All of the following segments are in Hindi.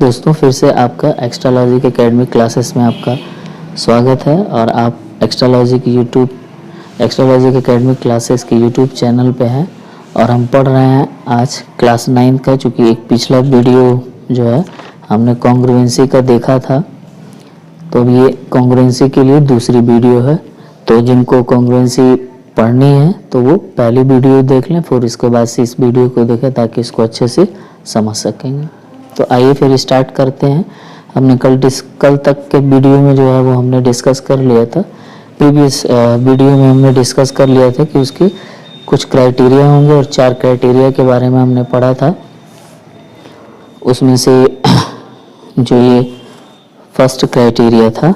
दोस्तों, फिर से आपका एक्स्ट्रालॉजिक एकेडमिक क्लासेस में आपका स्वागत है। और आप एक्स्ट्रालॉजिक एकेडमिक क्लासेस के यूट्यूब चैनल पे हैं और हम पढ़ रहे हैं आज क्लास 9 का। चूँकि एक पिछला वीडियो जो है हमने कॉन्ग्रुएंसी का देखा था, तो अब ये कॉन्ग्रुएंसी के लिए दूसरी वीडियो है। तो जिनको कॉन्ग्रुएंसी पढ़नी है तो वो पहली वीडियो देख लें, फिर इसके बाद से इस वीडियो को देखें ताकि इसको अच्छे से समझ सकेंगे। तो आइए फिर स्टार्ट करते हैं। हमने कल तक के वीडियो में जो है वो हमने डिस्कस कर लिया था। प्रीवियस वीडियो में हमने डिस्कस कर लिया था कि उसके कुछ क्राइटेरिया होंगे और 4 क्राइटेरिया के बारे में हमने पढ़ा था। उसमें से जो ये फर्स्ट क्राइटेरिया था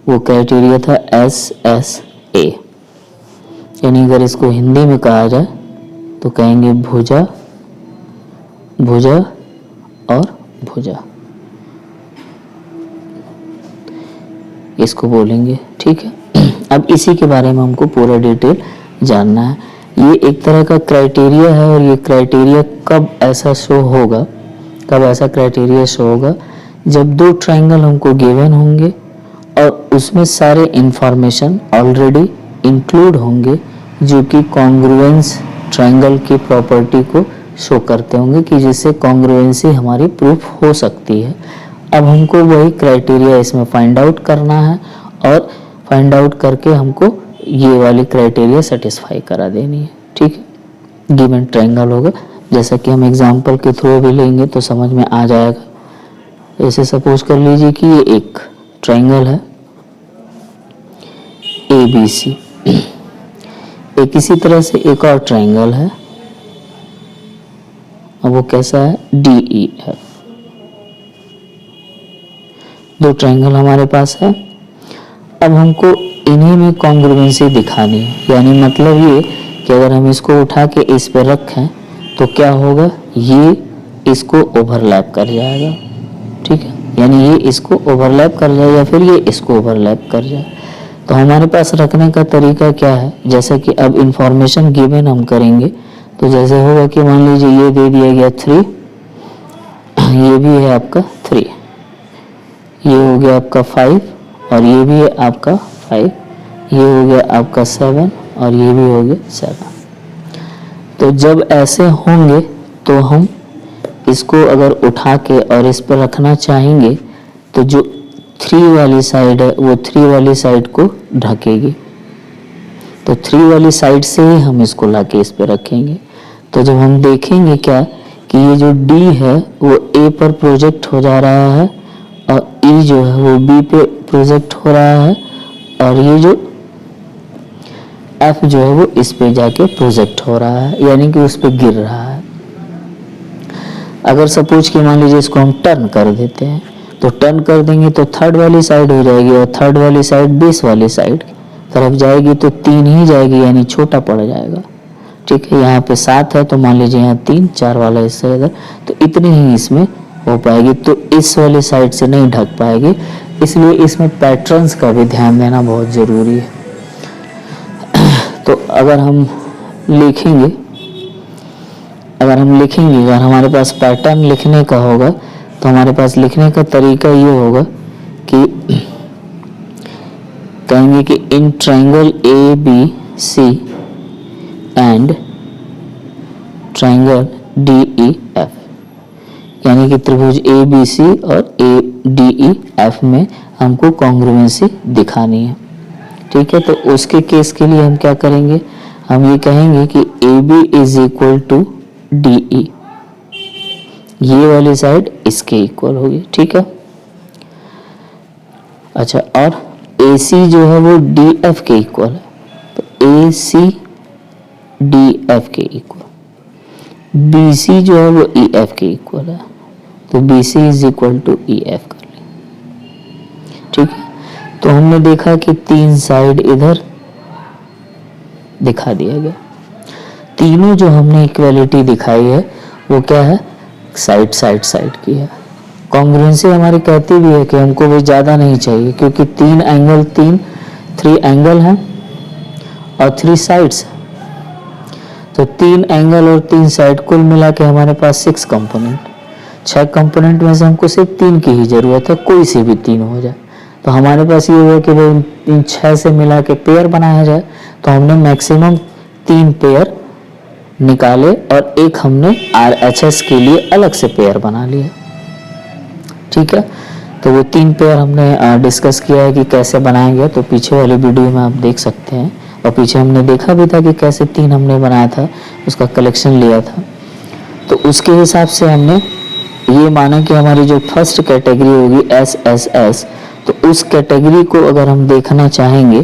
वो क्राइटेरिया था SSA, यानी अगर इसको हिंदी में कहा जाए तो कहेंगे भुजा, भुजा और भुजा, इसको बोलेंगे। ठीक है, अब इसी के बारे में हमको पूरा डिटेल जानना है। ये एक तरह का क्राइटेरिया है और ये क्राइटेरिया कब ऐसा शो होगा, कब ऐसा क्राइटेरिया शो होगा जब 2 ट्रायंगल हमको गिवन होंगे और उसमें सारे इंफॉर्मेशन ऑलरेडी इंक्लूड होंगे जो कि कॉन्ग्रुएंस ट्रायंगल की प्रॉपर्टी को शो करते होंगे, कि जिससे कॉन्ग्रुएंसी हमारी प्रूफ हो सकती है। अब हमको वही क्राइटेरिया इसमें फाइंड आउट करना है और फाइंड आउट करके हमको ये वाली क्राइटेरिया सेटिस्फाई करा देनी है। ठीक है, गिवन ट्रायंगल होगा, जैसा कि हम एग्जांपल के थ्रू भी लेंगे तो समझ में आ जाएगा। ऐसे सपोज कर लीजिए कि ये एक ट्रायंगल है ABC, एक इसी तरह से एक और ट्रायंगल है, अब वो कैसा है DEF। 2 ट्रायंगल हमारे पास है। अब हमको इन्हीं में कॉन्ग्रुएंसी दिखानी है, यानी मतलब ये कि अगर हम इसको उठा के इस पे रखें तो क्या होगा, ये इसको ओवरलैप कर जाएगा। ठीक है, यानी ये इसको ओवरलैप कर जाए या फिर ये इसको ओवरलैप कर जाए। तो हमारे पास रखने का तरीका क्या है, जैसे कि अब इंफॉर्मेशन गिवन हम करेंगे तो जैसे होगा कि मान लीजिए ये दे दिया गया 3, ये भी है आपका 3, ये हो गया आपका 5 और ये भी है आपका 5, ये हो गया आपका 7 और ये भी हो गया 7। तो जब ऐसे होंगे तो हम इसको अगर उठा के और इस पर रखना चाहेंगे तो जो 3 वाली साइड है वो 3 वाली साइड को ढकेगी, तो 3 वाली साइड से ही हम इसको लाके इस पे रखेंगे। तो जब हम देखेंगे क्या कि ये जो D है वो A पर प्रोजेक्ट हो जा रहा है और E जो है वो B पे प्रोजेक्ट हो रहा है और ये जो F जो है वो इस पे जाके प्रोजेक्ट हो रहा है, यानी कि उस पे गिर रहा है। अगर सपोज कि मान लीजिए इसको हम टर्न कर देते हैं, तो टर्न कर देंगे तो 3rd वाली साइड हो जाएगी और 3rd वाली साइड बेस वाली साइड तरफ जाएगी तो 3 ही जाएगी, यानी छोटा पड़ जाएगा। ठीक है, यहाँ पे 7 है तो मान लीजिए यहाँ 3, 4 वाला हिस्सा इधर, तो इतनी ही इसमें हो पाएगी, तो इस वाली साइड से नहीं ढक पाएगी। इसलिए इसमें पैटर्न्स का भी ध्यान देना बहुत ज़रूरी है। तो अगर हम लिखेंगे अगर हमारे पास पैटर्न लिखने का होगा तो हमारे पास लिखने का तरीका ये होगा कि कहेंगे कि इन triangle ABC and triangle DEF, यानी कि त्रिभुज ABC और DEF में हमको कॉन्ग्रुएंसी दिखानी है। ठीक है, तो उसके केस के लिए हम क्या करेंगे, हम ये कहेंगे कि AB is equal to DE, ये वाली साइड इसके इक्वल होगी। ठीक है, अच्छा, और AC जो है वो DF के इक्वल है, तो AC DF के इक्वल, BC जो है वो EF के इक्वल है, तो BC is equal to EF कर लें। ठीक है, तो हमने देखा कि 3 साइड इधर दिखा दिया गया। तीनों जो हमने इक्वलिटी दिखाई है वो क्या है, साइड की है। कॉन्ग्रुएंसी हमारी कहती भी है कि हमको भी ज़्यादा नहीं चाहिए, क्योंकि 3 एंगल हैं और 3 साइड्स हैं, तो 3 एंगल और 3 साइड कुल मिला के हमारे पास 6 कंपोनेंट, 6 कंपोनेंट में से हमको सिर्फ 3 की ही ज़रूरत है, कोई से भी 3 हो जाए। तो हमारे पास ये हुआ कि भाई इन 6 से मिला के पेयर बनाया जाए, तो हमने मैक्सिमम 3 पेयर निकाले और एक हमने RHS के लिए अलग से पेयर बना लिया। ठीक है, तो वो 3 पेयर हमने डिस्कस किया है कि कैसे बनाएंगे, तो पीछे वाली वीडियो में आप देख सकते हैं। और पीछे हमने देखा भी था कि कैसे 3 हमने बनाया था, उसका कलेक्शन लिया था। तो उसके हिसाब से हमने ये माना कि हमारी जो फर्स्ट कैटेगरी होगी SSS, तो उस कैटेगरी को अगर हम देखना चाहेंगे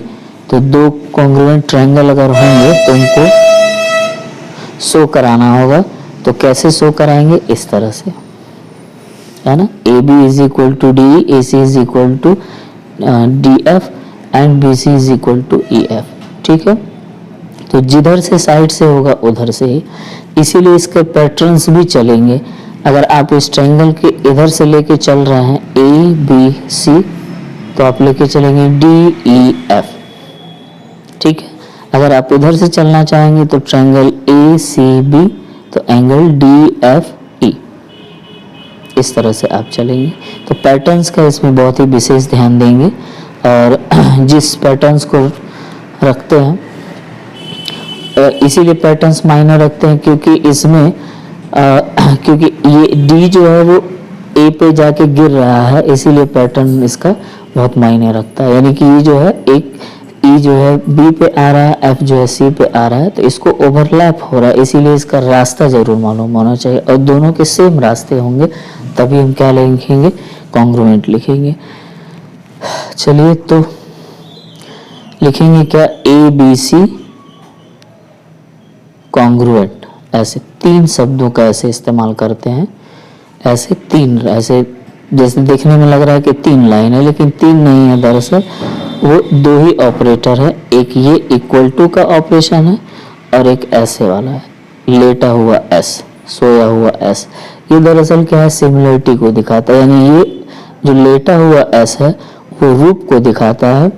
तो 2 कॉन्ग्रुएंट ट्रायंगल अगर होंगे तो उनको शो कराना होगा। तो कैसे शो कराएंगे, इस तरह से, है ना। AB is equal to DE, AC is equal to DF and BC is equal to EF। ठीक है, तो जिधर से साइड से होगा उधर से ही, इसीलिए इसके पैटर्न्स भी चलेंगे। अगर आप इस ट्रायंगल के इधर से लेके चल रहे हैं ABC, तो आप लेके चलेंगे DEF। ठीक है, अगर आप इधर से चलना चाहेंगे तो ट्रायंगल ACB, तो एंगल DFE, इस तरह से आप चलेंगे। तो पैटर्न्स का इसमें बहुत ही विशेष ध्यान देंगे, और जिस पैटर्न्स को रखते हैं, इसीलिए पैटर्न्स मायने रखते हैं क्योंकि इसमें क्योंकि ये D जो है वो A पे जाके गिर रहा है, इसीलिए पैटर्न इसका बहुत मायने रखता है। यानी कि ये जो है एक E जो है B पे आ रहा है, F जो है C पे आ रहा है, तो इसको ओवरलैप हो रहा है, इसीलिए इसका रास्ता जरूर मालूम होना चाहिए और दोनों के सेम रास्ते होंगे, तभी हम क्या लिखेंगे, कॉन्ग्रुएंट लिखेंगे। चलिए, तो लिखेंगे क्या, ABC कॉन्ग्रुएंट। ऐसे 3 शब्दों का ऐसे इस्तेमाल करते हैं, ऐसे 3, ऐसे जैसे देखने में लग रहा है कि 3 लाइन है, लेकिन 3 नहीं है, दरअसल वो 2 ही ऑपरेटर है। एक ये इक्वल टू का ऑपरेशन है और एक ऐसे वाला है, लेटा हुआ S, सोया हुआ S। ये दरअसल क्या है, सिमिलरिटी को दिखाता है, यानी ये जो लेटा हुआ S है वो रूप को दिखाता है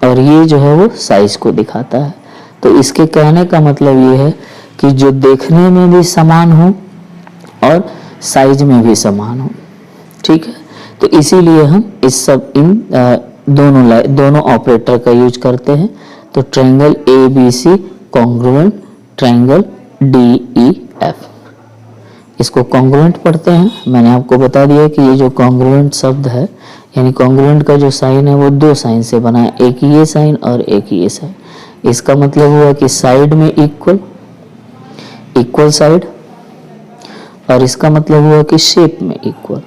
और ये जो है वो साइज को दिखाता है। तो इसके कहने का मतलब ये है कि जो देखने में भी समान हो और साइज में भी समान हो। ठीक है, तो इसीलिए हम इस सब इन दोनों ऑपरेटर का यूज करते हैं। तो triangle ABC congruent triangle DEF, इसको कॉन्ग्रुएंट पढ़ते हैं। मैंने आपको बता दिया कि ये जो कॉन्ग्रुएंट शब्द है, यानी कॉन्ग्रुएंट का जो साइन है वो 2 साइन से बना है, एक ये साइन और एक ये साइन। इसका मतलब हुआ कि साइड में इक्वल साइड, और इसका मतलब हुआ कि शेप में इक्वल।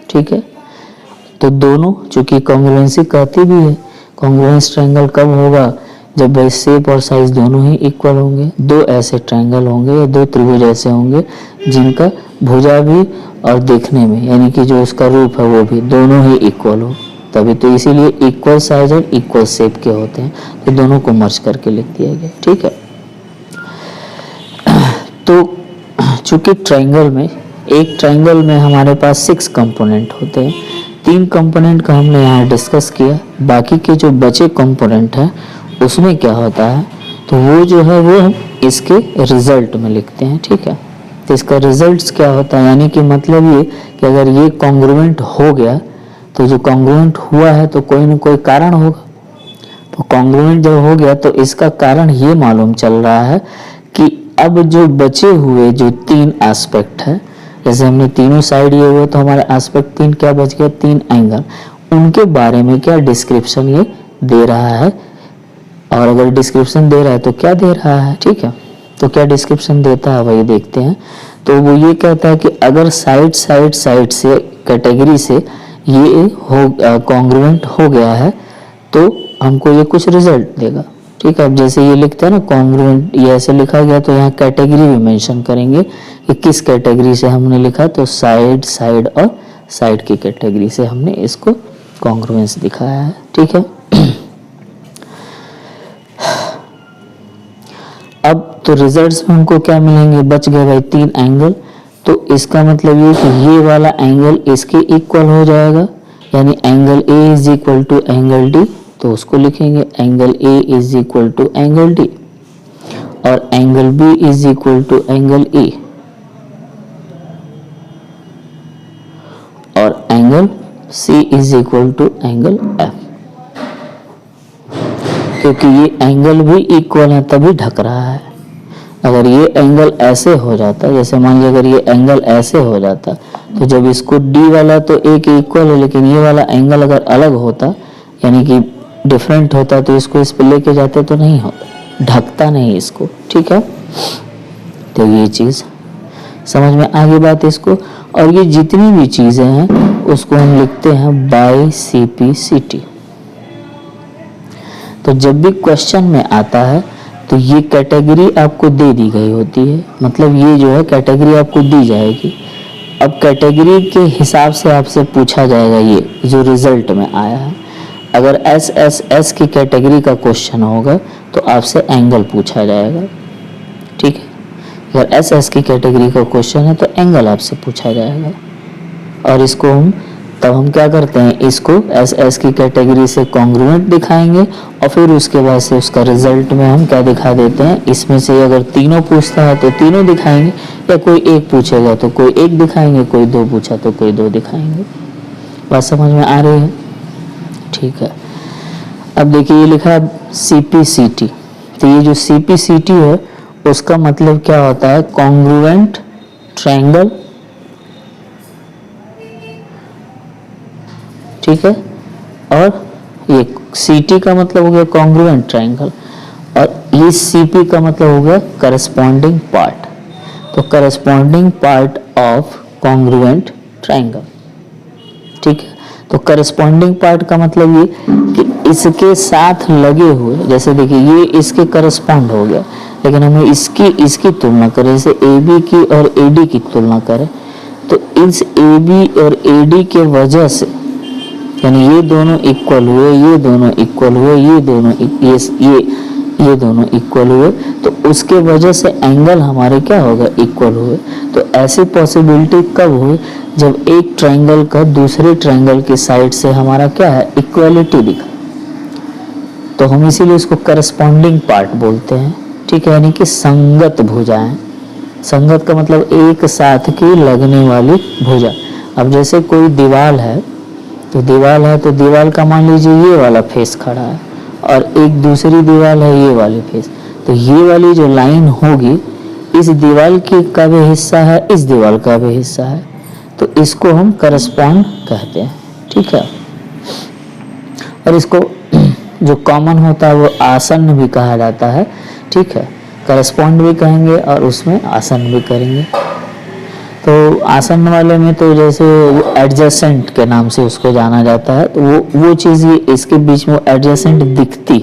ठीक है, तो दोनों, चूंकि कॉन्ग्रुएंसी कहती भी है, कॉन्ग्रुएंस ट्रायंगल कब होगा, जब भाई शेप और साइज दोनों ही इक्वल होंगे। 2 ऐसे ट्रायंगल होंगे या 2 त्रिभुज ऐसे होंगे जिनका भुजा भी और देखने में, यानी कि जो उसका रूप है वो भी, दोनों ही इक्वल हो, तभी तो इसीलिए इक्वल साइज और इक्वल शेप के होते हैं। तो दोनों को मर्ज करके लिख दिया गया। ठीक है, तो चूंकि एक ट्रायंगल में हमारे पास 6 कंपोनेंट होते हैं, 3 कंपोनेंट का हमने यहाँ डिस्कस किया, बाकी के जो बचे कंपोनेंट हैं उसमें क्या होता है, तो वो जो है वो हम इसके रिजल्ट में लिखते हैं। ठीक है, तो इसका रिजल्ट्स क्या होता है, यानी कि मतलब ये कि अगर ये कॉन्ग्रुएंट हो गया, तो जो कॉन्ग्रुएंट हुआ है तो कोई न कोई कारण होगा। तो कॉन्ग्रुएंट जब हो गया तो इसका कारण ये मालूम चल रहा है कि अब जो बचे हुए जो 3 एस्पेक्ट है, जैसे हमने तीनों साइड ये हुए तो हमारे एस्पेक्ट 3 क्या बच गया, 3 एंगल, उनके बारे में क्या डिस्क्रिप्शन ये दे रहा है। और अगर डिस्क्रिप्शन दे रहा है तो क्या दे रहा है, ठीक है, तो क्या डिस्क्रिप्शन देता है वही देखते हैं। तो वो ये कहता है कि अगर साइड से कैटेगरी से ये कॉन्ग्रुएंट हो गया है तो हमको ये कुछ रिजल्ट देगा। ठीक है, अब जैसे ये लिखते हैं ना कॉन्ग्रुएंट, ये ऐसे लिखा गया तो यहाँ कैटेगरी भी मेंशन करेंगे कि किस कैटेगरी से हमने लिखा, तो साइड और साइड की कैटेगरी से हमने इसको कॉन्ग्रुएंस दिखाया है। ठीक है, अब तो रिजल्ट्स में हमको क्या मिलेंगे, बच गए भाई 3 एंगल। तो इसका मतलब ये कि ये वाला एंगल इसके इक्वल हो जाएगा, यानी angle A is equal to angle D, तो उसको लिखेंगे angle A is equal to angle D, और angle B is equal to angle E। और angle C is equal to angle F, क्योंकि ये एंगल भी इक्वल है तभी ढक रहा है। अगर ये एंगल ऐसे हो जाता, जैसे मान लीजिए अगर ये एंगल ऐसे हो जाता, तो जब इसको D वाला तो एक इक्वल है, लेकिन ये वाला एंगल अगर अलग होता यानी कि डिफरेंट होता तो इसको इस पे लेके जाते तो नहीं होता, ढकता नहीं इसको। ठीक है, तो ये चीज़ समझ में आ गई बात इसको। और ये जितनी भी चीज़ें हैं उसको हम लिखते हैं बाय CPCT। तो जब भी क्वेश्चन में आता है तो ये कैटेगरी आपको दे दी गई होती है, मतलब ये जो है कैटेगरी आपको दी जाएगी। अब कैटेगरी के हिसाब से आपसे पूछा जाएगा ये जो रिजल्ट में आया है। अगर SSS की कैटेगरी का क्वेश्चन होगा तो आपसे एंगल पूछा जाएगा। ठीक है, अगर SS की कैटेगरी का क्वेश्चन है तो एंगल आपसे पूछा जाएगा। और इसको हम क्या करते हैं, इसको SS की कैटेगरी से कॉन्ग्रुएंट दिखाएंगे और फिर उसके बाद से उसका रिजल्ट में हम क्या दिखा देते हैं, इसमें से अगर तीनों पूछता है तो तीनों दिखाएंगे, या कोई एक पूछेगा तो कोई एक दिखाएंगे, कोई दो पूछा तो कोई दो दिखाएंगे। बात समझ में आ रही है? ठीक है, अब देखिए ये लिखा है CPCT। तो ये जो CPCT है उसका मतलब क्या होता है, कॉन्ग्रुएंट ट्रायंगल। ठीक है, और ये CT का मतलब हो गया कॉन्ग्रुएंट ट्रायंगल, और ये CP का मतलब हो गया करस्पॉन्डिंग पार्ट। तो corresponding part of congruent triangle. ठीक है, तो करस्पॉन्डिंग पार्ट का मतलब ये कि इसके साथ लगे हुए, जैसे देखिए ये इसके करस्पॉन्ड हो गया, लेकिन हमें इसकी तुलना करें, जैसे AB की और AD की तुलना करें, तो इस AB और AD के वजह से, यानी ये दोनों इक्वल हुए, ये दोनों इक्वल हुए, ये दोनों इक्वल हुए, तो उसके वजह से एंगल हमारे क्या होगा, इक्वल हुए। तो ऐसी पॉसिबिलिटी कब हुई, जब एक ट्रायंगल का दूसरे ट्रायंगल की साइड से हमारा क्या है, इक्वलिटी दिखा। तो हम इसीलिए उसको करस्पॉन्डिंग पार्ट बोलते हैं। ठीक है, यानी कि संगत भुजाएं। संगत का मतलब एक साथ की लगने वाली भुजा। अब जैसे कोई दीवार है तो दीवार का मान लीजिए ये वाला फेस खड़ा है और एक दूसरी दीवार है ये वाली फेस, तो ये वाली जो लाइन होगी इस दीवार की का भी हिस्सा है, इस दीवार का भी हिस्सा है, तो इसको हम करस्पॉन्ड कहते हैं। ठीक है, और इसको जो कॉमन होता है वो आसन्न भी कहा जाता है। ठीक है, करस्पॉन्ड भी कहेंगे और उसमें आसन्न भी करेंगे। तो आसन्न वाले में तो जैसे एडजेसेंट के नाम से उसको जाना जाता है, तो वो चीज़ ये इसके बीच में एडजेसेंट दिखती।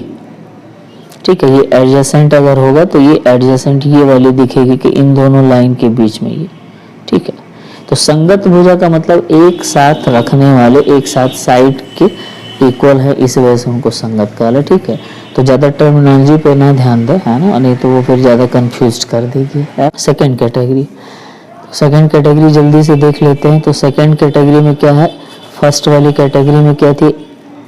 ठीक है, ये एडजेसेंट अगर होगा तो ये एडजेसेंट ये वाली दिखेगी कि इन दोनों लाइन के बीच में ये। ठीक है, तो संगत भुजा का मतलब एक साथ रखने वाले, एक साथ साइड के इक्वल है, इस वजह से उनको संगत कहा है। ठीक है, तो ज़्यादा टर्मिनोलॉजी पे ना ध्यान दें, है ना, नहीं तो वो फिर ज़्यादा कंफ्यूज कर देगी। सेकेंड कैटेगरी जल्दी से देख लेते हैं। तो सेकेंड कैटेगरी में क्या है, फर्स्ट वाली कैटेगरी में क्या थी,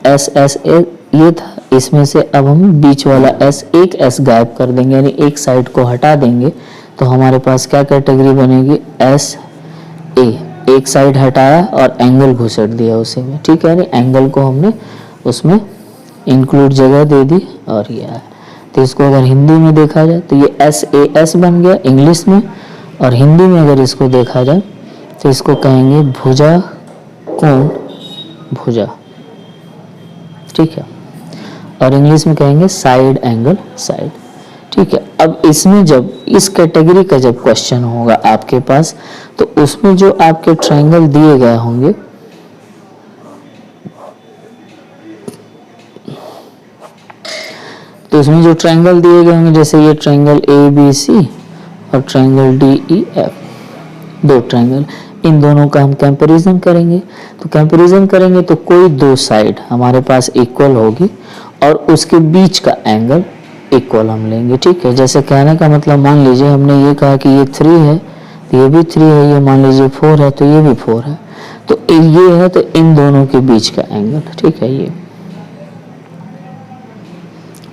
SSA ये था, इसमें से अब हम बीच वाला एक S गायब कर देंगे, यानी एक साइड को हटा देंगे, तो हमारे पास क्या कैटेगरी बनेगी, SA। एक साइड हटाया और एंगल घुसेड़ दिया उसी में। ठीक है, यानी एंगल को हमने उसमें इंक्लूड जगह दे दी और ये है। तो इसको अगर हिंदी में देखा जाए तो ये SAS बन गया इंग्लिश में, और हिंदी में अगर इसको देखा जाए तो इसको कहेंगे भुजा कोण भुजा। ठीक है, और इंग्लिश में कहेंगे साइड एंगल साइड। ठीक है, अब इसमें जब इस कैटेगरी का जब क्वेश्चन होगा आपके पास, तो उसमें जो आपके ट्रायंगल दिए गए होंगे, तो उसमें जो ट्रायंगल दिए गए होंगे, जैसे ये ट्रायंगल ABC और ट्रायंगल DEF, दो ट्रायंगल, इन दोनों का हम कंपैरिजन करेंगे। तो कंपैरिजन करेंगे तो कोई दो साइड हमारे पास इक्वल होगी और उसके बीच का एंगल इक्वल हम लेंगे। ठीक है, जैसे कहने का मतलब मान लीजिए हमने ये कहा कि ये 3 है तो ये भी 3 है, ये मान लीजिए 4 है तो ये भी 4 है, तो ये है तो इन दोनों के बीच का एंगल। ठीक है, ये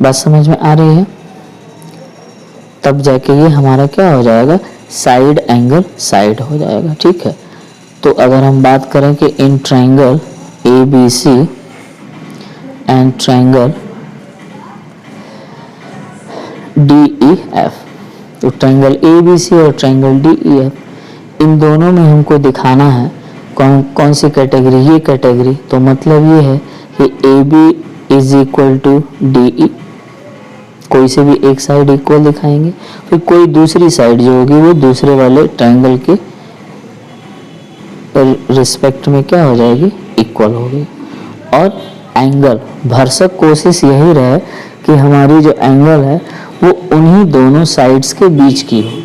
बात समझ में आ रही है, तब जाके ये हमारा क्या हो जाएगा, साइड एंगल साइड हो जाएगा। ठीक है, तो अगर हम बात करें कि इन triangle A B C and triangle D E F, तो ट्रायंगल ए बी सी और ट्रायंगल डी ई एफ, इन दोनों में हमको दिखाना है कौन कौन सी कैटेगरी, ये कैटेगरी। तो मतलब ये है कि A B is equal to D E, कोई से भी एक साइड इक्वल दिखाएंगे, फिर कोई दूसरी साइड जो होगी वो दूसरे वाले ट्रायंगल के रिस्पेक्ट में क्या हो जाएगी, इक्वल होगी। और एंगल, भरसक कोशिश यही रहे कि हमारी जो एंगल है वो उन्हीं दोनों साइड्स के बीच की हो,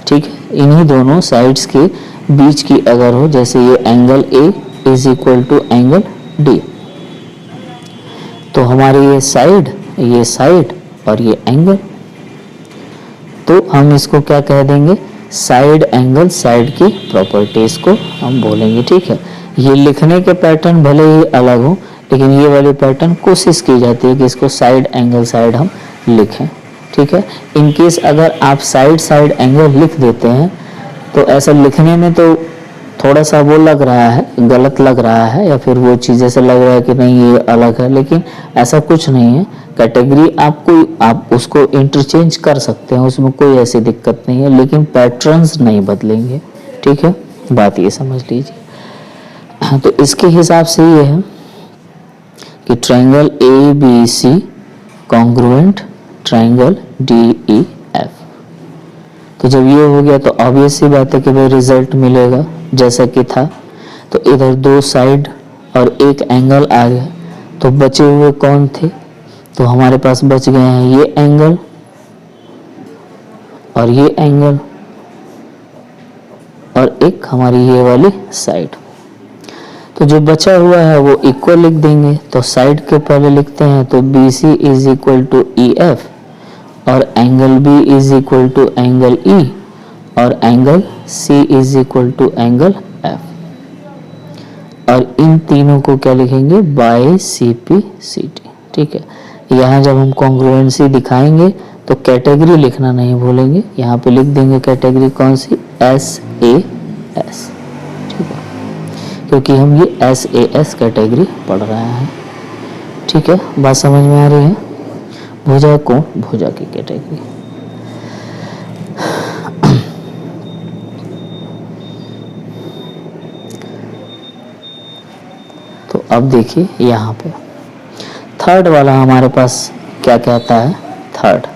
ठीक है, इन्हीं दोनों साइड्स के बीच की अगर हो, जैसे ये angle A is equal to angle D, तो हमारी ये साइड और ये एंगल, तो हम इसको क्या कह देंगे, साइड एंगल, साइड की प्रॉपर्टीज को हम बोलेंगे, ठीक है। ये लिखने के पैटर्न भले ही अलग हो, लेकिन ये वाली पैटर्न कोशिश की जाती है कि इसको साइड एंगल साइड हम लिखें, ठीक है। इन केस अगर आप साइड एंगल लिख देते हैं तो ऐसा लिखने में तो थोड़ा सा वो लग रहा है, गलत लग रहा है, या फिर वो चीज़ ऐसे लग रहा है कि नहीं ये अलग है, लेकिन ऐसा कुछ नहीं है। कैटेगरी आप उसको इंटरचेंज कर सकते हैं, उसमें कोई ऐसी दिक्कत नहीं है, लेकिन पैटर्न्स नहीं बदलेंगे, ठीक है, बात ये समझ लीजिए। हाँ, तो इसके हिसाब से ये है कि triangle A B C congruent triangle D E F. तो जब ये हो गया तो ऑब्वियस सी बात है कि भाई रिजल्ट मिलेगा जैसा कि था। तो इधर दो साइड और एक एंगल आ गया, तो बचे हुए कौन थे, तो हमारे पास बच गए हैं ये एंगल और ये एंगल और एक हमारी ये वाली साइड। तो जो बचा हुआ है वो इक्वल लिख देंगे, तो साइड के पहले लिखते हैं, तो B C is equal to E F और angle B is equal to angle E और angle C is equal to angle F, और इन तीनों को क्या लिखेंगे, by C P C T, ठीक है। यहाँ जब हम कॉन्ग्रुएंसी दिखाएंगे तो कैटेगरी लिखना नहीं भूलेंगे, यहाँ पे लिख देंगे कैटेगरी कौन सी, एस ए एस, ठीक है, क्योंकि हम ये एस ए एस कैटेगरी पढ़ रहे हैं, ठीक है। बात समझ में आ रही है। भुजा कोण भुजा की कैटेगरी। तो अब देखिए यहाँ पे थर्ड वाला हमारे पास क्या कहता है, थर्ड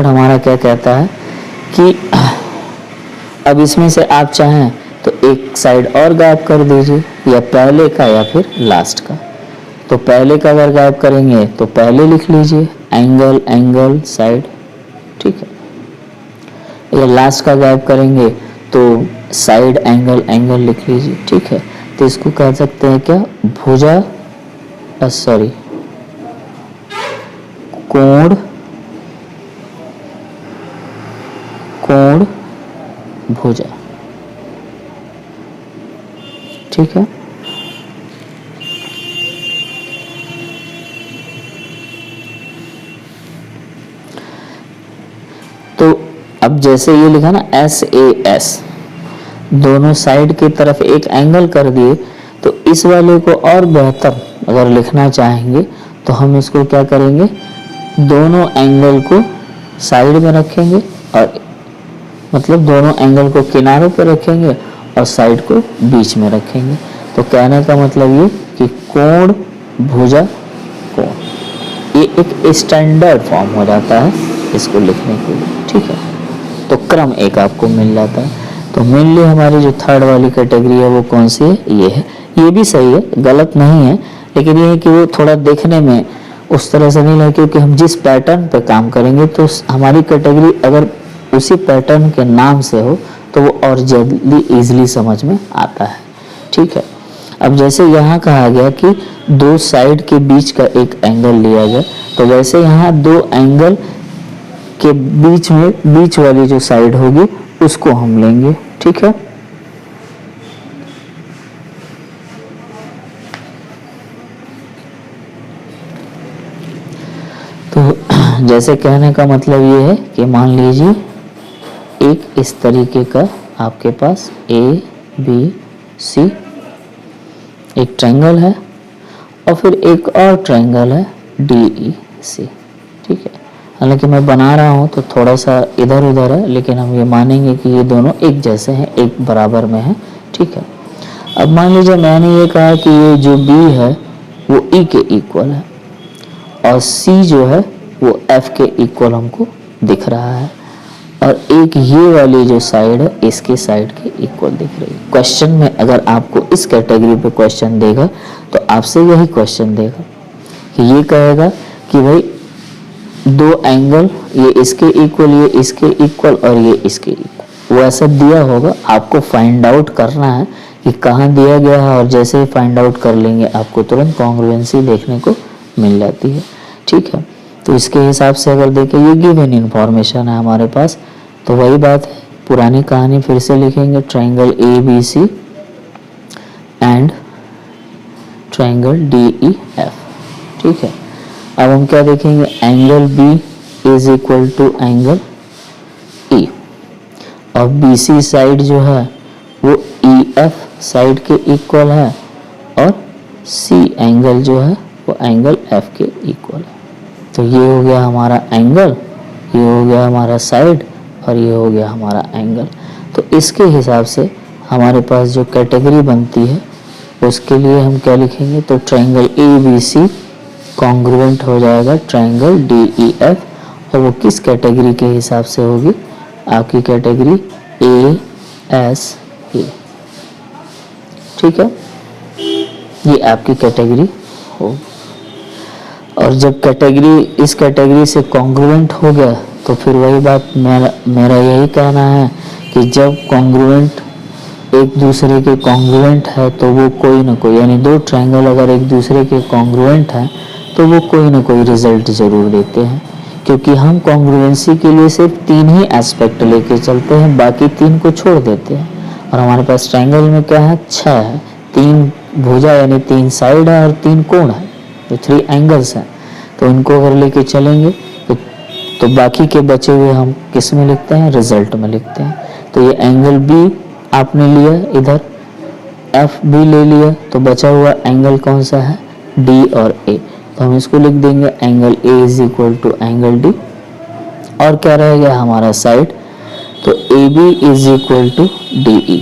हमारा क्या कहता है कि अब इसमें से आप चाहें तो एक साइड और गायब कर दीजिए, या पहले का या फिर लास्ट का। तो पहले का अगर गायब करेंगे तो पहले लिख लीजिए एंगल एंगल साइड, ठीक है। या लास्ट का गायब करेंगे तो साइड एंगल एंगल लिख लीजिए, ठीक है। तो इसको कह सकते हैं क्या, भुजा कोण कोण भुजा, ठीक है। तो अब जैसे ये लिखा ना एस ए एस, दोनों साइड की तरफ एक एंगल कर दिए, तो इस वाले को और बेहतर अगर लिखना चाहेंगे तो हम इसको क्या करेंगे, दोनों एंगल को साइड में रखेंगे, और मतलब दोनों एंगल को किनारे पर रखेंगे और साइड को बीच में रखेंगे। तो कहने का मतलब ये कि कोण भुजा कोण, ये एक स्टैंडर्ड फॉर्म हो जाता है इसको लिखने के लिए, ठीक है। तो क्रम एक आपको मिल जाता है। तो मेनली हमारी जो थर्ड वाली कैटेगरी है वो कौन सी है, ये है। ये भी सही है, गलत नहीं है, लेकिन ये है कि वो थोड़ा देखने में उस तरह से नहीं लगे, क्योंकि हम जिस पैटर्न पे काम करेंगे तो हमारी कैटेगरी अगर उसी पैटर्न के नाम से हो तो वो और जल्दी इजीली समझ में आता है, ठीक है। अब जैसे यहाँ कहा गया कि दो साइड के बीच का एक एंगल लिया गया, तो वैसे यहाँ दो एंगल के बीच में बीच वाली जो साइड होगी उसको हम लेंगे, ठीक है। तो जैसे कहने का मतलब ये है कि मान लीजिए एक इस तरीके का आपके पास ABC एक ट्रायंगल है और फिर एक और ट्रायंगल है DEC, ठीक है। हालांकि मैं बना रहा हूँ तो थोड़ा सा इधर उधर है, लेकिन हम ये मानेंगे कि ये दोनों एक जैसे हैं, एक बराबर में है, ठीक है। अब मान लीजिए मैंने ये कहा कि ये जो B है वो E के इक्वल है और C जो है वो F के इक्वल हमको दिख रहा है, और एक ये वाली जो साइड है इसके साइड के इक्वल दिख रही है। क्वेश्चन में अगर आपको इस कैटेगरी पे क्वेश्चन देगा तो आपसे यही क्वेश्चन देगा कि ये कहेगा कि भाई दो एंगल, ये इसके इक्वल, ये इसके इक्वल और ये इसके इक्वल, वो ऐसा दिया होगा। आपको फाइंड आउट करना है कि कहाँ दिया गया है, और जैसे ही फाइंड आउट कर लेंगे आपको तुरंत कॉन्ग्रुएंसी देखने को मिल जाती है, ठीक है। तो इसके हिसाब से अगर देखें ये गिवन इन्फॉर्मेशन है हमारे पास, तो वही बात है, पुरानी कहानी फिर से लिखेंगे, triangle ABC and triangle DEF, ठीक है। अब हम क्या देखेंगे, angle B is equal to angle E और BC साइड जो है वो EF साइड के इक्वल है और C एंगल जो है वो एंगल F के इक्वल है। तो ये हो गया हमारा एंगल, ये हो गया हमारा साइड और ये हो गया हमारा एंगल। तो इसके हिसाब से हमारे पास जो कैटेगरी बनती है उसके लिए हम क्या लिखेंगे, तो ट्रायंगल ABC कॉन्ग्रुएंट हो जाएगा ट्रायंगल DEF, और वो किस कैटेगरी के हिसाब से होगी, आपकी कैटेगरी ASA, ठीक है। ये आपकी कैटेगरी होगी। और जब कैटेगरी इस कैटेगरी से कॉन्ग्रुएंट हो गया तो फिर वही बात, मेरा यही कहना है कि जब कॉन्ग्रुएंट एक दूसरे के कॉन्ग्रुएंट है तो वो कोई ना कोई, यानी दो ट्रायंगल अगर एक दूसरे के कॉन्ग्रुएंट है तो वो कोई ना कोई रिजल्ट जरूर देते हैं, क्योंकि हम कॉन्ग्रुएंसी के लिए सिर्फ 3 ही एस्पेक्ट लेके चलते हैं, बाकी 3 को छोड़ देते हैं। और हमारे पास ट्रायंगल में क्या है, 6 है, 3 भुजा यानी 3 साइड है और 3 कोण है, तो 3 एंगल्स हैं। तो इनको अगर लेके चलेंगे तो बाकी के बचे हुए हम किस में लिखते हैं, रिजल्ट में लिखते हैं। तो ये एंगल B आपने लिया, इधर FB ले लिया, तो बचा हुआ एंगल कौन सा है, D और A, तो हम इसको लिख देंगे angle A is equal to angle D। और क्या रहेगा हमारा साइड, तो AB is equal to DE।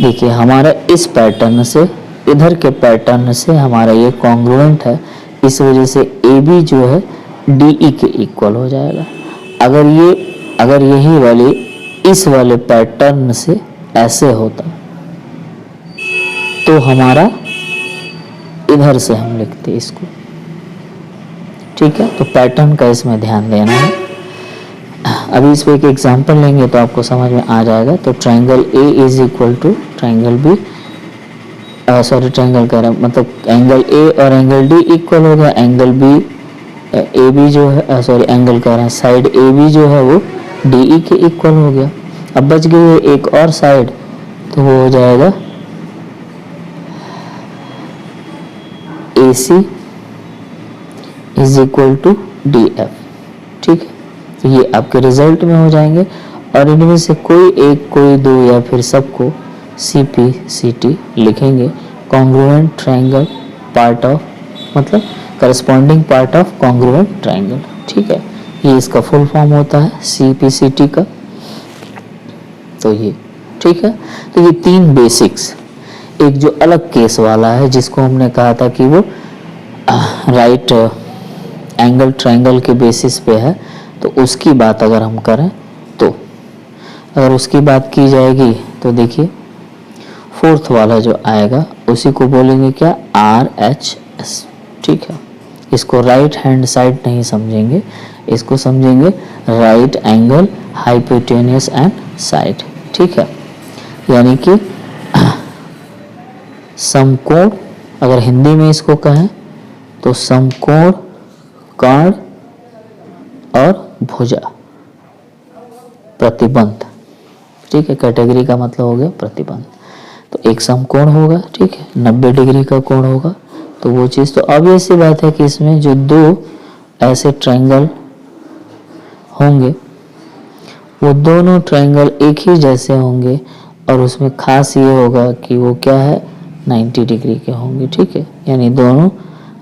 देखिए हमारा इस पैटर्न से, इधर के पैटर्न से हमारा ये कॉन्ग्रुएंट है, इस वजह से AB जो है DE के इक्वल हो जाएगा। अगर यही वाली इस वाले पैटर्न से ऐसे होता तो हमारा इधर से हम लिखते इसको, ठीक है। तो पैटर्न का इसमें ध्यान देना है। अभी इस पे एक एग्जांपल लेंगे तो आपको समझ में आ जाएगा। तो triangle A is equal to triangle B, triangle कह रहा मतलब एंगल A और एंगल D इक्वल हो गया, एंगल B AB जो है एंगल कह रहे हैं साइड AB जो है वो DE के इक्वल हो गया। अब बच गई है एक और साइड, तो वो हो जाएगा AC is equal to DF, ठीक है। तो ये आपके रिजल्ट में हो जाएंगे, और इनमें से कोई एक, कोई दो या फिर सबको CP/CT लिखेंगे, कॉन्ग्रुएंट ट्रायंगल पार्ट ऑफ, मतलब corresponding part of congruent triangle, ठीक है। ये इसका फुल फॉर्म होता है CP/CT का। तो ये ठीक है। तो ये 3 बेसिक्स, एक जो अलग केस वाला है जिसको हमने कहा था कि वो राइट एंगल ट्रायंगल के बेसिस पे है, तो उसकी बात अगर हम करें तो अगर उसकी बात की जाएगी तो देखिए 4th वाला जो आएगा उसी को बोलेंगे क्या, RHS, ठीक है। इसको राइट हैंड साइड नहीं समझेंगे, इसको समझेंगे right angle hypotenuse and side, ठीक है। यानी कि समकोण, अगर हिंदी में इसको कहें तो समकोण, कर्ण और भुजा, प्रतिबंध, ठीक है। कैटेगरी का मतलब हो गया प्रतिबंध। तो एक समकोण होगा, ठीक है, 90 डिग्री का कोण होगा, तो वो चीज़ तो ऑब्वियस सी बात है कि इसमें जो दो ऐसे ट्रायंगल होंगे, वो दोनों ट्रायंगल एक ही जैसे होंगे और उसमें खास ये होगा कि वो क्या है 90 डिग्री के होंगे। ठीक है, यानी दोनों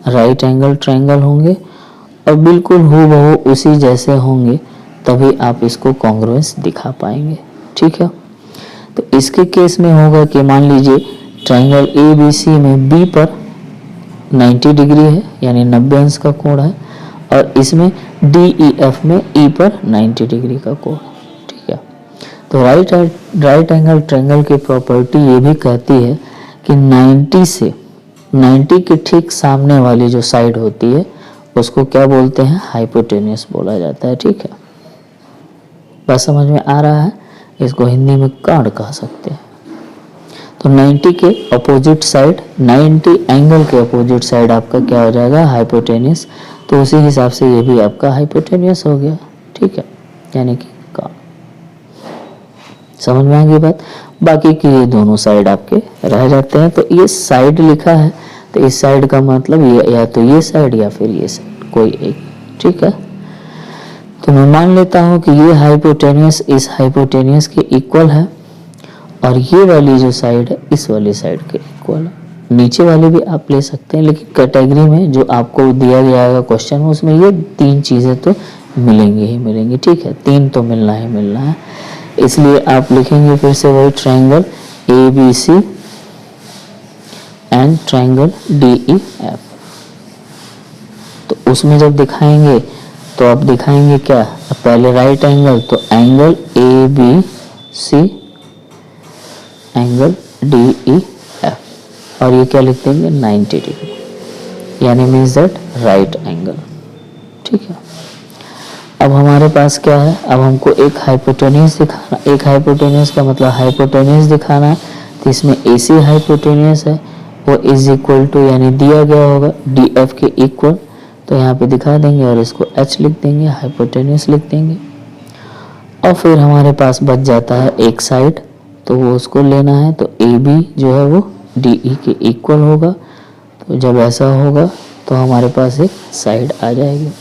राइट एंगल ट्रायंगल होंगे और बिल्कुल हूबहू उसी जैसे होंगे, तभी आप इसको कॉन्ग्रुएंस दिखा पाएंगे। ठीक है, तो इसके केस में होगा कि मान लीजिए ट्रायंगल ए बी सी में बी पर 90 डिग्री है यानी 90 अंश का कोण है और इसमें डी ई एफ में ई पर 90 डिग्री का कोण। ठीक है, तो राइट एंगल ट्रायंगल की प्रॉपर्टी ये भी कहती है कि 90 के ठीक सामने वाली जो साइड होती है उसको क्या बोलते हैं, हाइपोटेन्यूस बोला जाता है। ठीक है, बस समझ में आ रहा है, इसको हिंदी में कर्ण कह सकते हैं। तो 90 के अपोजिट साइड, 90 एंगल के अपोजिट साइड आपका क्या हो जाएगा, हाइपोटेन्यूस। तो उसी हिसाब से ये भी आपका हाइपोटेन्यूस हो गया। ठीक है, यानी कि कर्ण। समझ में आ गई बात। बाकी की ये दोनों साइड आपके रह जाते हैं। तो ये साइड लिखा है तो इस साइड का मतलब ये या तो ये साइड या फिर ये साइड, कोई एक। ठीक है, तो मैं मान लेता हूं कि ये हाइपोटेन्यूस इस हाइपोटेन्यूस के इक्वल है और ये वाली जो साइड है इस वाली साइड के इक्वल है। नीचे वाले भी आप ले सकते हैं, लेकिन कैटेगरी में जो आपको दिया गया है क्वेश्चन में उसमें ये तीन चीजें तो मिलेंगी ही मिलेंगी। ठीक है, तीन तो मिलना ही मिलना है, इसलिए आप लिखेंगे फिर से वही triangle A B C and triangle D E F. तो उसमें जब दिखाएंगे तो आप दिखाएंगे क्या, पहले राइट एंगल, तो angle A B C angle D E F और ये क्या लिख देंगे 90 डिग्री, यानी मीन्स दैट राइट एंगल। ठीक है, अब हमारे पास क्या है, अब हमको एक हाइपोटेन्यूस दिखाना, एक हाइपोटेन्यूस का मतलब हाइपोटेन्यूस दिखाना है। तो इसमें AC हाइपोटेन्यूस है वो इज इक्वल टू, यानी दिया गया होगा DF के इक्वल, तो यहाँ पे दिखा देंगे और इसको H लिख देंगे, हाइपोटेन्यूस लिख देंगे। और फिर हमारे पास बच जाता है एक साइड, तो वो उसको लेना है, तो AB जो है वो DE के इक्वल होगा। तो जब ऐसा होगा तो हमारे पास एक साइड आ जाएगी।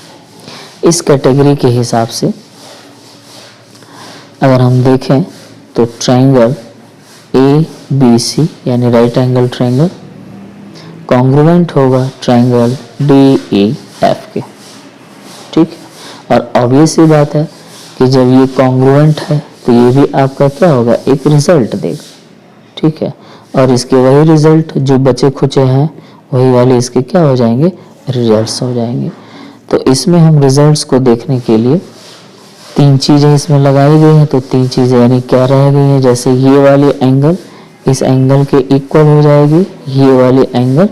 इस कैटेगरी के हिसाब से अगर हम देखें तो ट्रायंगल ABC यानी राइट एंगल ट्रायंगल कॉन्ग्रुएंट होगा ट्रायंगल DEF के। ठीक है, और ऑब्वियस सी बात है कि जब ये कॉन्ग्रुएंट है तो ये भी आपका क्या होगा, एक रिजल्ट देगा। ठीक है, और इसके वही रिजल्ट जो बचे खुचे हैं वही वाले इसके क्या हो जाएंगे, रिजल्ट्स हो जाएंगे। तो इसमें हम रिजल्ट्स को देखने के लिए तीन चीजें इसमें लगाई गई हैं। तो तीन चीजें यानी क्या रह गई हैं, जैसे ये वाली एंगल इस एंगल के इक्वल हो जाएगी, ये वाली एंगल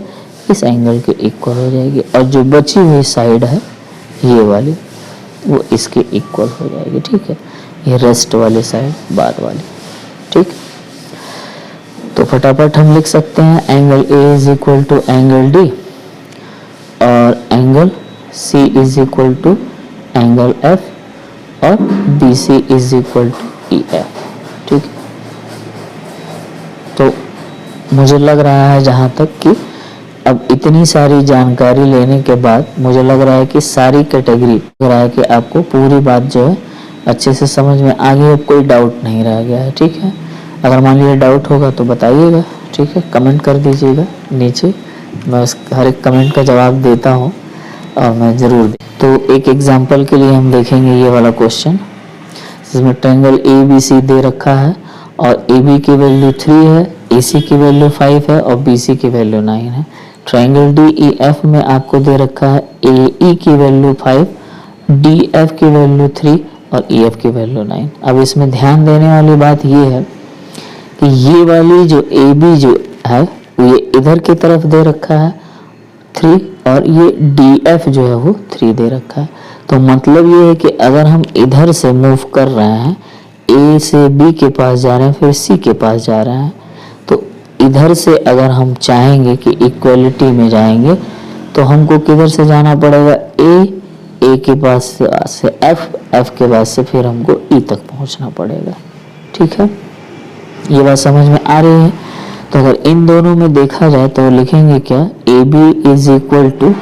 इस एंगल के इक्वल हो जाएगी, और जो बची हुई साइड है ये वाली वो इसके इक्वल हो जाएगी। ठीक है, ये रेस्ट वाली साइड बाद वाली। ठीक, तो फटाफट हम लिख सकते हैं angle A is equal to angle D और angle C is equal to angle F और BC is equal to EF। ठीक है, तो मुझे लग रहा है जहाँ तक कि अब इतनी सारी जानकारी लेने के बाद मुझे लग रहा है कि सारी कैटेगरी, लग रहा है कि आपको पूरी बात जो है अच्छे से समझ में आ गई, अब कोई डाउट नहीं रह गया है। ठीक है, अगर मान लीजिए डाउट होगा तो बताइएगा। ठीक है, कमेंट कर दीजिएगा नीचे, मैं उस हर एक कमेंट का जवाब देता हूँ और मैं ज़रूर। तो एक एग्जांपल के लिए हम देखेंगे ये वाला क्वेश्चन, जिसमें ट्रायंगल ABC दे रखा है और AB की वैल्यू 3 है, AC की वैल्यू 5 है और BC की वैल्यू 9 है। ट्रायंगल DEF में आपको दे रखा है AE की वैल्यू 5, DF की वैल्यू 3 और EF की वैल्यू 9। अब इसमें ध्यान देने वाली बात ये है कि ये वाली जो AB जो है ये इधर की तरफ दे रखा है 3 और ये DF जो है वो 3 दे रखा है। तो मतलब ये है कि अगर हम इधर से मूव कर रहे हैं, A से B के पास जा रहे हैं फिर C के पास जा रहे हैं, तो इधर से अगर हम चाहेंगे कि इक्वलिटी में जाएंगे तो हमको किधर से जाना पड़ेगा, A के पास से F के पास से फिर हमको E तक पहुंचना पड़ेगा। ठीक है, ये बात समझ में आ रही है। तो अगर इन दोनों में देखा जाए तो लिखेंगे क्या, AB is equal to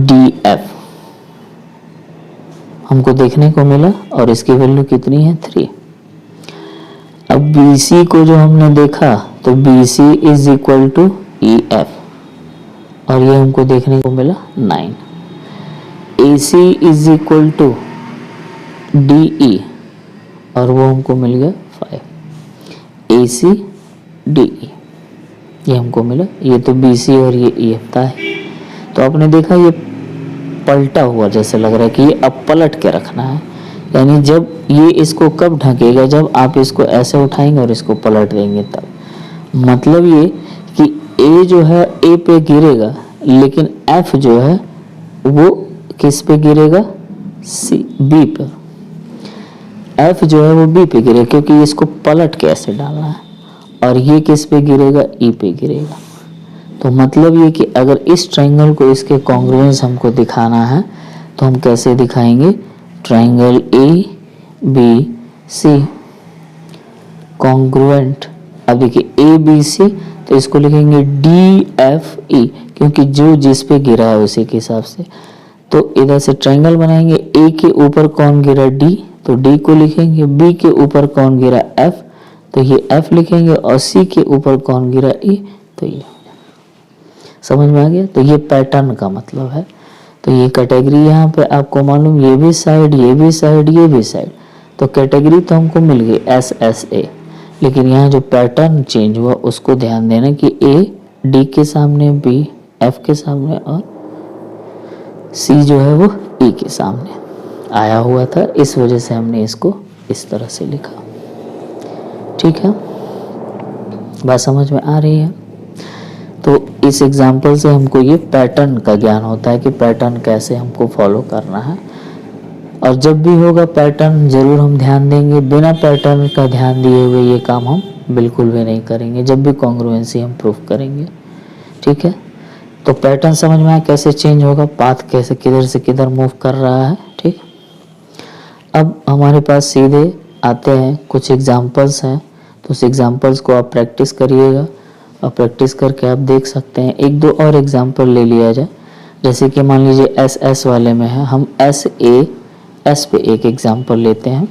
DF। हमको देखने को मिला और इसकी वैल्यू कितनी है 3। अब BC को जो हमने देखा तो BC is equal to EF और ये हमको देखने को मिला 9। AC is equal to DE और वो हमको मिल गया 5। AC DE ये हमको मिला। ये तो BC और ये EF था है। तो आपने देखा ये पलटा हुआ जैसे लग रहा है कि ये अब पलट के रखना है, यानी जब ये इसको कब ढकेगा, जब आप इसको ऐसे उठाएंगे और इसको पलट देंगे तब। मतलब ये कि A जो है A पे गिरेगा, लेकिन F जो है वो किस पे गिरेगा, B पे। F जो है वो B पे गिरेगा क्योंकि इसको पलट के ऐसे डालना है, और ये किस पे गिरेगा, E पे गिरेगा। तो मतलब ये कि अगर इस ट्रायंगल को इसके कॉन्ग्रुएंस हमको दिखाना है तो हम कैसे दिखाएंगे, ट्रायंगल ABC कॉन्ग्रुएंट। अब देखिए ABC तो इसको लिखेंगे DFE क्योंकि जो जिस पे गिरा है उसी के हिसाब से। तो इधर से ट्रायंगल बनाएंगे, A के ऊपर कौन गिरा, D, तो D को लिखेंगे। B के ऊपर कौन गिरा, F, तो ये F लिखेंगे। और C के ऊपर कौन गिरा, E, तो ये। समझ में आ गया। तो ये पैटर्न का मतलब है। तो ये कैटेगरी यहाँ पे आपको मालूम, ये भी साइड, ये भी साइड, ये भी साइड, तो कैटेगरी तो हमको मिल गई SSA। लेकिन यहाँ जो पैटर्न चेंज हुआ उसको ध्यान देना कि A D के सामने, B F के सामने और C जो है वो E के सामने आया हुआ था। इस वजह से हमने इसको इस तरह से लिखा। ठीक है, बात समझ में आ रही है। तो इस एग्जाम्पल से हमको ये पैटर्न का ज्ञान होता है कि पैटर्न कैसे हमको फॉलो करना है। और जब भी होगा पैटर्न जरूर हम ध्यान देंगे, बिना पैटर्न का ध्यान दिए हुए ये काम हम बिल्कुल भी नहीं करेंगे जब भी कॉन्ग्रुएंसी हम प्रूफ करेंगे। ठीक है, तो पैटर्न समझ में आया कैसे चेंज होगा, पाथ कैसे किधर से किधर मूव कर रहा है। ठीक, अब हमारे पास सीधे आते हैं कुछ एग्जाम्पल्स हैं, तो उस एग्जाम्पल्स को आप प्रैक्टिस करिएगा और प्रैक्टिस करके आप देख सकते हैं। एक दो और एग्जाम्पल ले लिया जाए, जैसे कि मान लीजिए SS वाले में है, हम SAS पे एक एग्जाम्पल लेते हैं।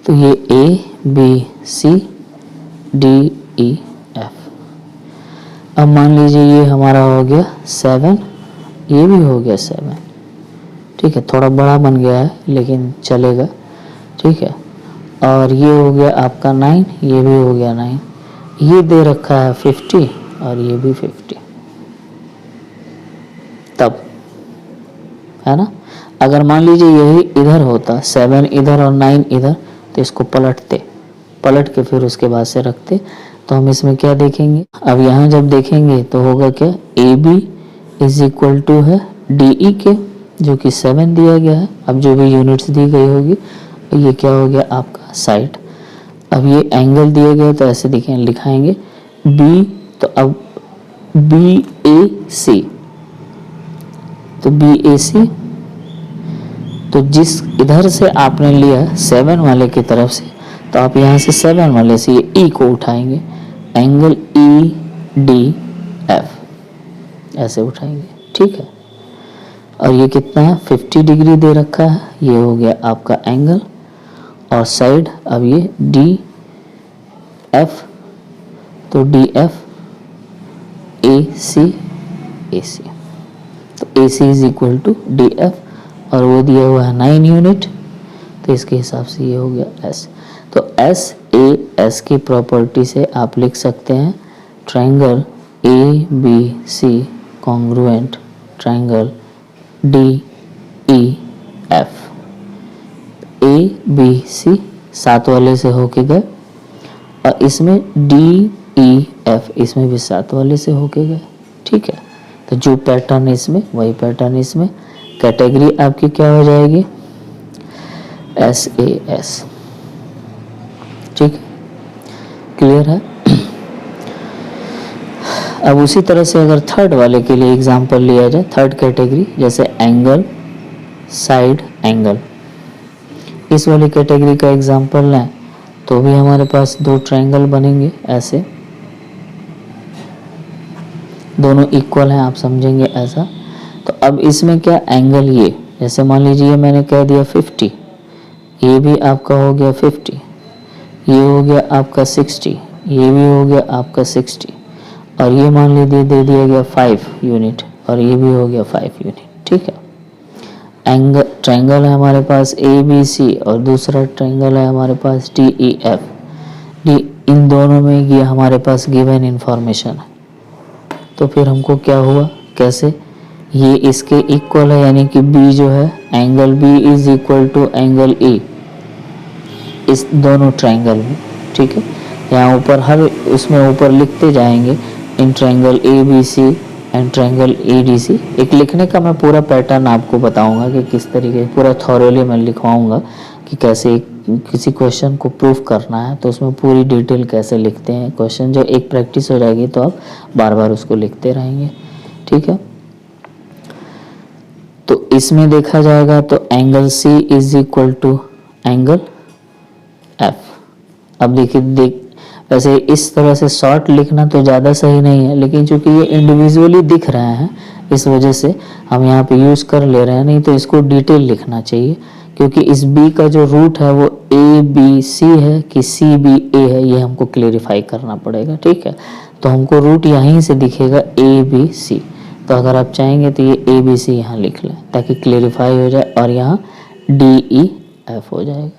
तो ये ABCDEF। अब मान लीजिए ये हमारा हो गया 7, ये भी हो गया 7। ठीक है, थोड़ा बड़ा बन गया है लेकिन चलेगा। ठीक है, और ये हो गया आपका 9, ये भी हो गया 9। ये दे रखा है 50 और ये भी 50। तब है ना, अगर मान लीजिए यही इधर होता, 7 इधर और 9 इधर, तो इसको पलट के फिर उसके बाद से रखते, तो हम इसमें क्या देखेंगे। अब यहाँ जब देखेंगे तो होगा क्या, AB इज इक्वल टू है DE के, जो कि 7 दिया गया है। अब जो भी यूनिट्स दी गई होगी, ये क्या हो गया आपका साइड। अब ये एंगल दिए गए तो ऐसे लिखाएंगे B, तो अब BAC, तो BAC, तो जिस इधर से आपने लिया 7 वाले की तरफ से, तो आप यहाँ से 7 वाले से ये E को उठाएंगे, एंगल EDF ऐसे उठाएंगे। ठीक है, और ये कितना है, 50 डिग्री दे रखा है, ये हो गया आपका एंगल। और साइड अब ये DF, तो DF AC, तो AC is equal to DF, और वो दिया हुआ है 9 यूनिट, तो इसके हिसाब से ये हो गया S। तो SAS की प्रॉपर्टी से आप लिख सकते हैं triangle ABC congruent triangle DEF। ABC 7 वाले से होके गए, और इसमें DEF इसमें भी 7 वाले से होके गए। ठीक है, तो जो पैटर्न है इसमें वही पैटर्न इसमें। कैटेगरी आपकी क्या हो जाएगी, SAS। ठीक है, क्लियर है। अब उसी तरह से अगर थर्ड वाले के लिए एग्जांपल लिया जाए, थर्ड कैटेगरी, जैसे एंगल, साइड, एंगल, इस वाली कैटेगरी का एग्जांपल लें तो भी हमारे पास 2 ट्रायंगल बनेंगे ऐसे। दोनों इक्वल हैं, आप समझेंगे ऐसा। तो अब इसमें क्या एंगल ये, जैसे मान लीजिए मैंने कह दिया 50, ये भी आपका हो गया 50, ये हो गया आपका 60, ये भी हो गया आपका 60, और ये मान लीजिए दे दिया गया 5 यूनिट, और ये भी हो गया 5 यूनिट। ठीक है, एंगल ट्रायंगल है हमारे पास ABC और दूसरा ट्रायंगल है हमारे पास DEF। इन दोनों में ये हमारे पास गिवन इंफॉर्मेशन है। तो फिर हमको क्या हुआ, कैसे, ये इसके इक्वल है, यानी कि B जो है angle B is equal to angle E इस दोनों ट्रायंगल में। ठीक है, यहाँ ऊपर हर उसमें ऊपर लिखते जाएंगे in triangle ABC and triangle EDC। एक लिखने का मैं पूरा पैटर्न आपको बताऊंगा कि किस तरीके, पूरा थॉरोली मैं लिखवाऊंगा कि कैसे किसी क्वेश्चन को प्रूफ करना है, तो उसमें पूरी डिटेल कैसे लिखते हैं क्वेश्चन। जो एक प्रैक्टिस हो जाएगी तो आप बार बार उसको लिखते रहेंगे। ठीक है, तो इसमें देखा जाएगा तो angle C is equal to angle F। अब देखिए वैसे इस तरह से शॉर्ट लिखना तो ज़्यादा सही नहीं है, लेकिन चूंकि ये इंडिविजुअली दिख रहे हैं इस वजह से हम यहाँ पे यूज़ कर ले रहे हैं, नहीं तो इसको डिटेल लिखना चाहिए, क्योंकि इस B का जो रूट है वो ABC है कि CBA है, ये हमको क्लेरिफाई करना पड़ेगा। ठीक है, तो हमको रूट यहीं से दिखेगा ABC, तो अगर आप चाहेंगे तो ये ABC यहाँ लिख लें ताकि क्लेरिफाई हो जाए, और यहाँ DEF हो जाएगा।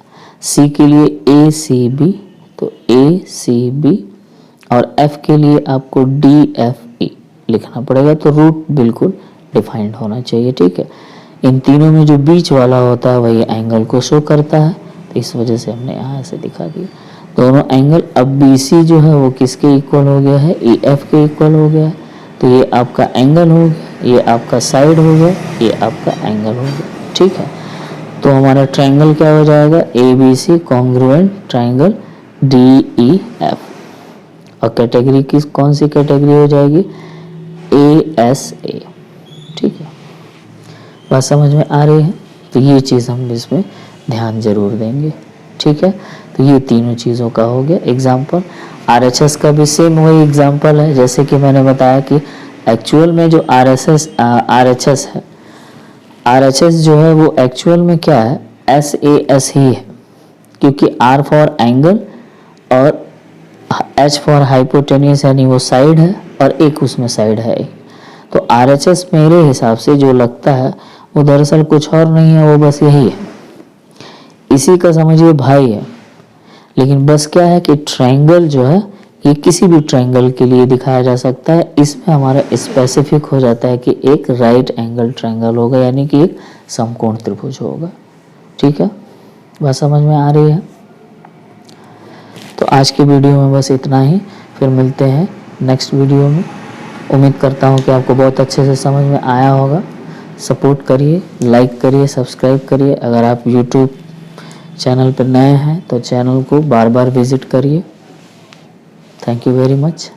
C के लिए ACB, तो ACB, और F के लिए आपको DFE लिखना पड़ेगा, तो रूट बिल्कुल डिफाइंड होना चाहिए। ठीक है, इन तीनों में जो बीच वाला होता है वही एंगल को शो करता है, तो इस वजह से हमने यहाँ से दिखा दिया दोनों एंगल। अब BC जो है वो किसके इक्वल हो गया है, EF के इक्वल हो गया है, तो ये आपका एंगल हो गया, ये आपका साइड हो गया, ये आपका एंगल हो गया। ठीक है, तो हमारा ट्रायंगल क्या हो जाएगा, ABC कॉन्ग्रुएंट ट्रायंगल DEF, और कैटेगरी किस कौन सी कैटेगरी हो जाएगी, ASA। ठीक है, बात समझ में आ रही है, तो ये चीज़ हम इसमें ध्यान जरूर देंगे। ठीक है, तो ये तीनों चीज़ों का हो गया एग्जाम्पल। RHS का भी सेम वही एग्जाम्पल है, जैसे कि मैंने बताया कि एक्चुअल में जो RHS है, RHS जो है वो एक्चुअल में क्या है, SAS ही है, क्योंकि R फॉर एंगल और H फॉर हाइपोटेन्यूस यानी वो साइड है, और एक उसमें साइड है। तो RHS मेरे हिसाब से जो लगता है वो दरअसल कुछ और नहीं है, वो बस यही है, इसी का समझिए भाई है। लेकिन बस क्या है कि ट्रायंगल जो है ये किसी भी ट्रायंगल के लिए दिखाया जा सकता है, इसमें हमारा स्पेसिफिक हो जाता है कि एक राइट एंगल ट्रायंगल होगा, यानी कि एक समकोण त्रिभुज होगा। ठीक है, बात समझ में आ रही है। तो आज की वीडियो में बस इतना ही, फिर मिलते हैं नेक्स्ट वीडियो में। उम्मीद करता हूँ कि आपको बहुत अच्छे से समझ में आया होगा। सपोर्ट करिए, लाइक करिए, सब्सक्राइब करिए। अगर आप यूट्यूब चैनल पर नए हैं तो चैनल को बार बार विजिट करिए। Thank you very much.